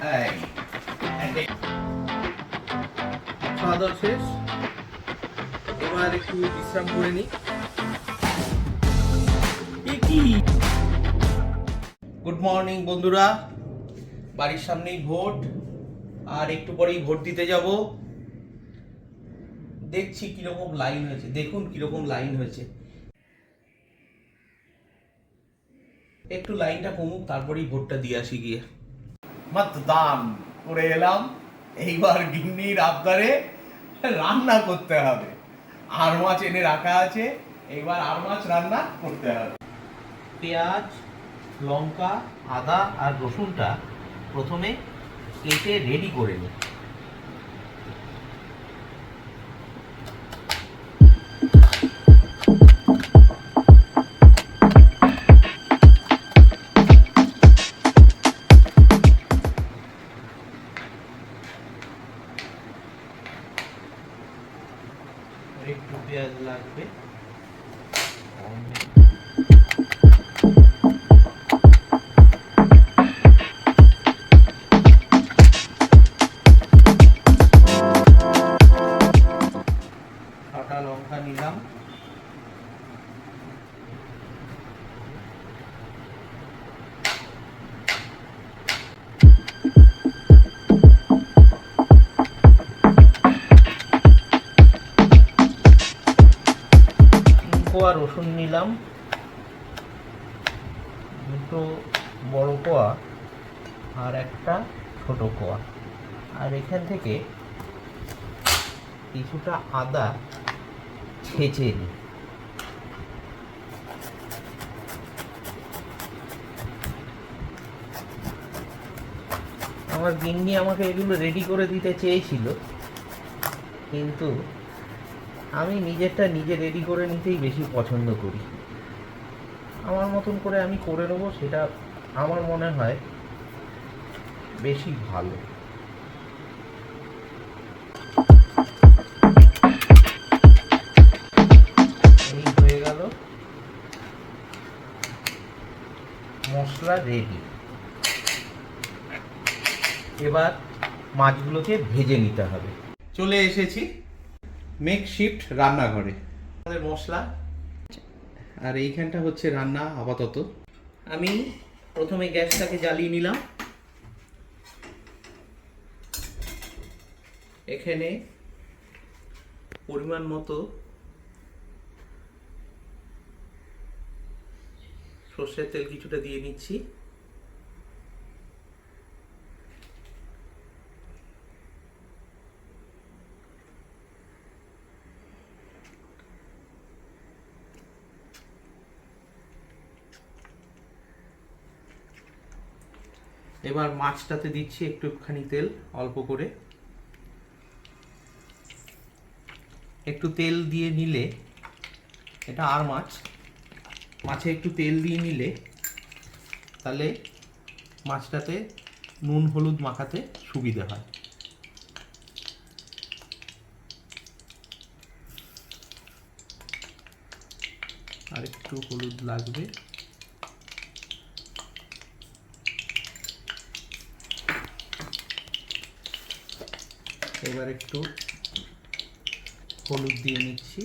এই খাওয়া দাওয়া শেষ, এবার একটু বিশ্রাম করে নিই। গুড মর্নিং বন্ধুরা, বাড়ির সামনেই ভোট, আর একটু পরেই ভোট দিতে যাব। দেখছি কিরকম লাইন হয়েছে, দেখুন কিরকম লাইন হয়েছে। একটু লাইনটা কমুক, তারপরেই ভোটটা দিয়ে আসি গিয়ে। মতদান করে এলাম, এইবার গিন্নির আবদারে রান্না করতে হবে। আর মাছ এনে রাখা আছে, এইবার আর মাছ রান্না করতে হবে। পেঁয়াজ, লঙ্কা, আদা আর রসুনটা প্রথমে কেটে রেডি করে নিই। একটু পেঁয়াজ লাগবে, কাঁচা লঙ্কা নিলাম, কোয়া রসুন নিলাম, দুটো বড় কোয়া আর একটা ছোট কোয়া, আর এখান থেকে কিছুটা আদা ছেঁচে নিই। আমার গিন্নি আমাকে এগুলো রেডি করে দিতে চেয়েছিল, কিন্তু আমি নিজেরটা নিজে রেডি করে নিতেই বেশি পছন্দ করি। আমার মতন করে আমি করে নেবো, সেটা আমার মনে হয় বেশি ভালো। এই হয়ে গেল, মশলা রেডি। এবার মাছগুলোকে ভেজে নিতে হবে। চলে এসেছি মেকশিফট রান্নাঘরে। আমাদের মশলা আর এইখানটা হচ্ছে রান্না আপাতত। আমি প্রথমে গ্যাসটাকে জ্বালিয়ে নিলাম। এখানে পরিমাণ মতো সর্ষের তেল কিছুটা দিয়ে নিচ্ছি। এবার মাছটাতে দিচ্ছি একটুখানি তেল, অল্প করে। একটু তেল দিয়ে নিলে, এটা আর মাছে একটু তেল দিয়ে নিলে তাহলে মাছটাতে নুন হলুদ মাখাতে সুবিধা হয়। আর একটু হলুদ লাগবে। এবার একটু হলুদ দিয়ে নিচ্ছি।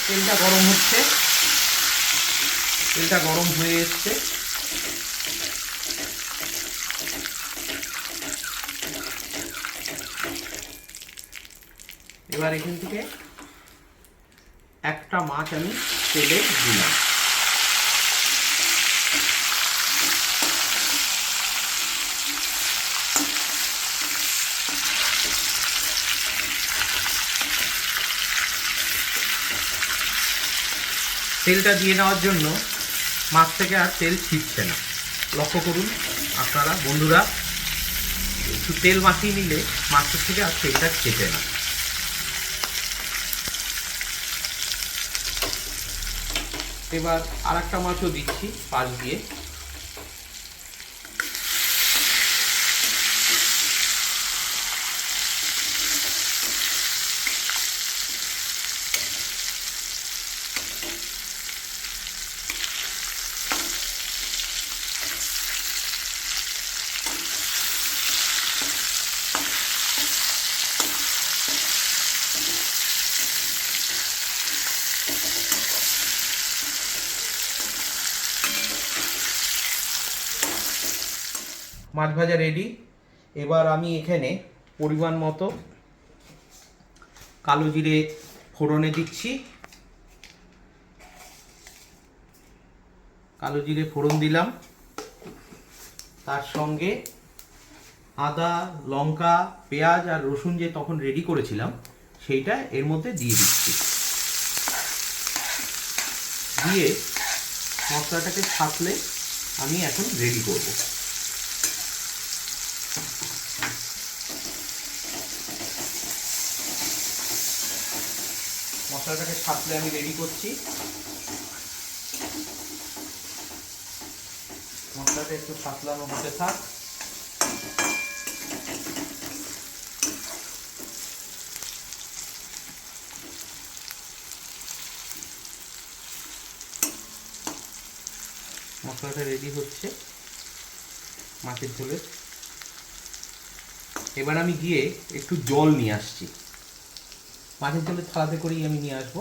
তেলটা গরম হচ্ছে, তেলটা গরম হয়ে এসছে। এবার এখান থেকে একটা মাছ আমি তেলে দিলাম। তেলটা দিয়ে নেওয়ার জন্য মাছ থেকে আর তেল ছিটছে না। লক্ষ্য করুন আপনারা বন্ধুরা, একটু তেল মাখিয়ে নিলে মাছের থেকে আর তেলটা ছেটে না। এবার আর একটা মাছও দিচ্ছি পাশ দিয়ে। মাছ ভাজা রেডি। এবার আমি এখানে পরিমাণ মতো কালো জিরে ফোড়নে দিচ্ছি। কালো জিরে ফোড়ন দিলাম, তার সঙ্গে আদা, লঙ্কা, পেঁয়াজ আর রসুন যে তখন রেডি করেছিলাম সেইটা এর মধ্যে দিয়ে দিচ্ছি। দিয়ে মশলাটাকে ছাঁকলে আমি এখন রেডি করব। মশলাটাকে ছাঁকলে আমি রেডি করছি। মশলাটা একটু ছাঁকলানো হতে থাক। মশলাটা রেডি হচ্ছে মাছের ঝোলের। এবার আমি গিয়ে একটু জল নিয়ে আসছি। মাছের ঝোলের থালাতে করেই আমি নিয়ে আসবো।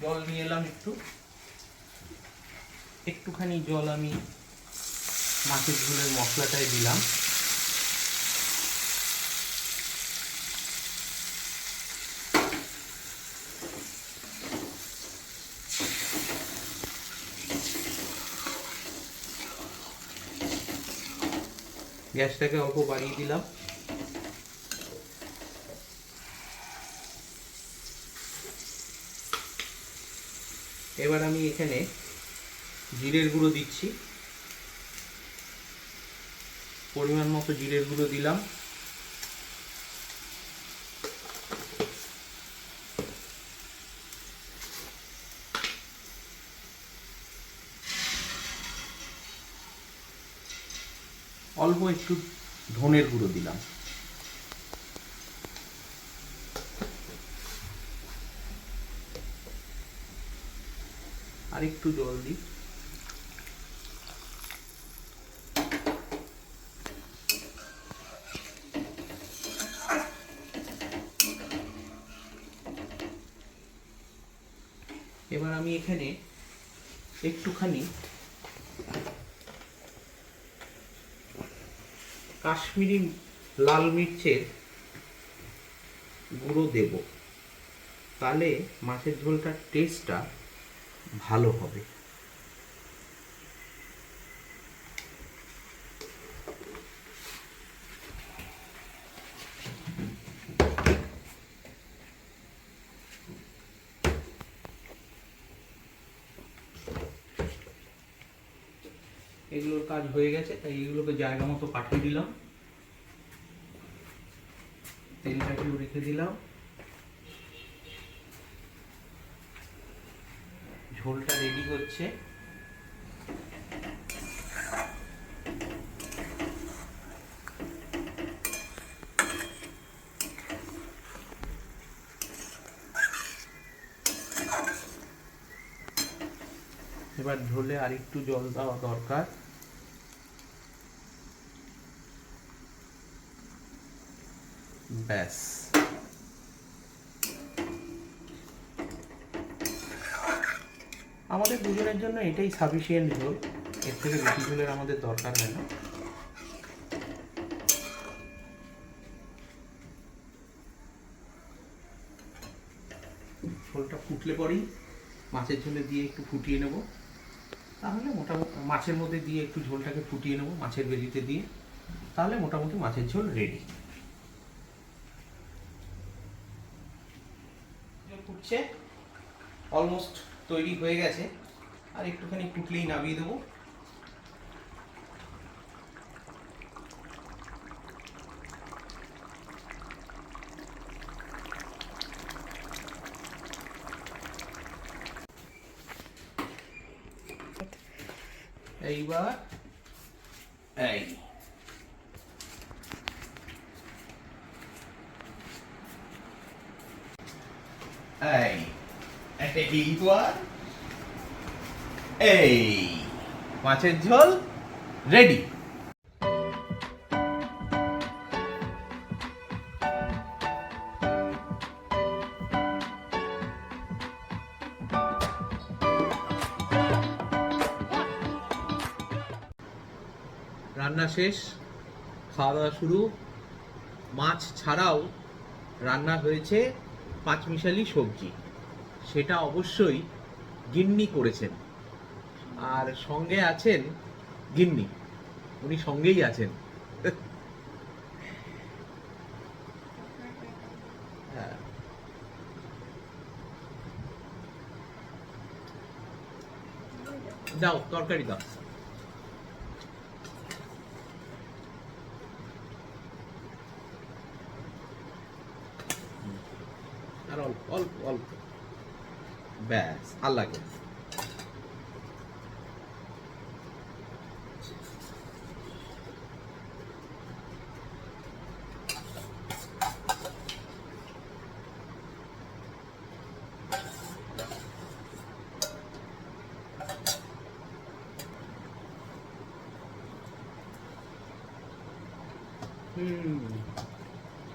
জল নিয়ে এলাম একটুখানি জল আমি মাছের ঝোলের মশলাটায় দিলাম। গ্যাসটাকে অল্প বাড়িয়ে দিলাম। এবার আমি এখানে জিরের গুঁড়ো দিচ্ছি। পরিমাণ মতো জিরের গুঁড়ো দিলাম। অল্প একটু ধনের গুঁড়ো দিলাম। আর একটু জল দিই। এবার আমি এখানে একটুখানি কাশ্মীরি লাল মির্চের গুঁড়ো দেব, তাহলে মাছের ঝোলটার টেস্টটা ভালো হবে। এগুলোর কাজ হয়ে গেছে, তাই এগুলোকে জায়গা মতো পাঠিয়ে দিলাম। তেলটাকেও রেখে দিলাম। ঝোলটা রেডি হচ্ছে। এবার ঝোলে আর একটু জল দেওয়া দরকার। ব্যাস, আমাদের দুজনের জন্য এটাই সাফিসিয়েন্ট ঝোল। এর থেকে বেশি ঝোলের আমাদের দরকার হয় না। ঝোলটা ফুটলে পরেই মাছের ঝোলে দিয়ে একটু ফুটিয়ে নেব। তাহলে মোটামুটি মাছের মধ্যে দিয়ে একটু ঝোলটাকে ফুটিয়ে নেব মাছের বেলিতে দিয়ে, তাহলে মোটামুটি মাছের ঝোল রেডি। ফুটছে, অলমোস্ট তৈরি হয়ে গেছে। আর একটুখানি ফুটলেই নামিয়ে দেবো। এইবার এই এইবার এই মাছের ঝোল রেডি। রান্না শেষ, খাওয়া দাওয়া শুরু। মাছ ছাড়াও রান্না হয়েছে পাঁচমিশালি সবজি, সেটা অবশ্যই গিন্নি করেছেন। আর সঙ্গে আছেন গিন্নি, উনি সঙ্গেই আছেন। হ্যাঁ। দাও তরকারি দাও। আর অল্প অল্প অল্প, ব্যাস আর লাগে।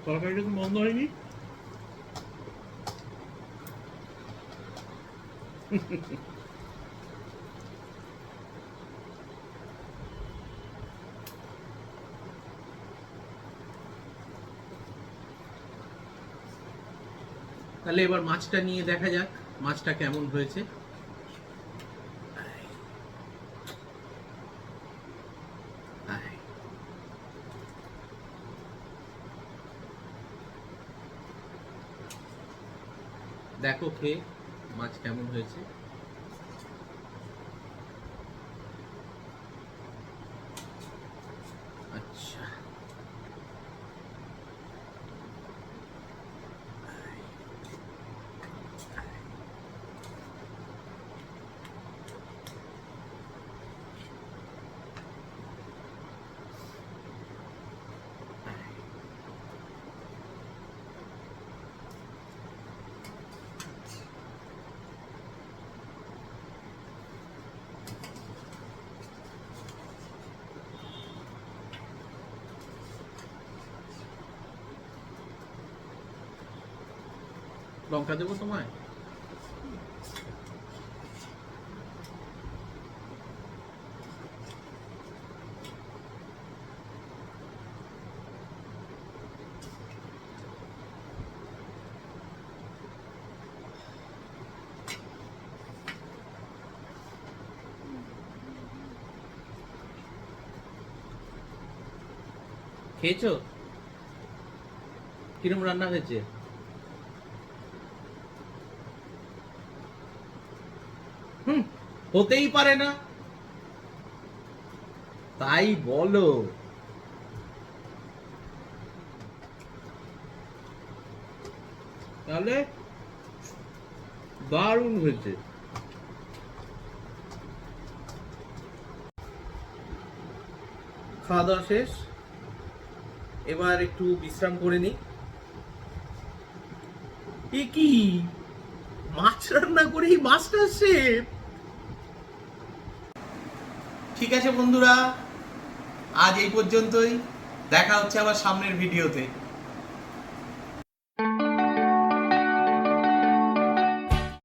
তরকারিটা তো বন্ধ হয়নি। তাহলে এবার মাছটা নিয়ে দেখা যাক মাছটা কেমন হয়েছে। দেখো খেয়ে মাছ কেমন হয়েছে। আচ্ছা, লঙ্কা দেবো তোমায়? খেয়েছো? কিরম রান্না হয়েছে? হতেই পারে না, তাই বলো। তাহলে দারুণ হয়েছে। খাওয়া দাওয়া শেষ, এবার একটু বিশ্রাম করে নিই। এ কি, মাছ রান্না করেই মাস্টার শেফ! ঠিক আছে বন্ধুরা, আজ এই পর্যন্তই। দেখা হচ্ছে আবার সামনের ভিডিওতে।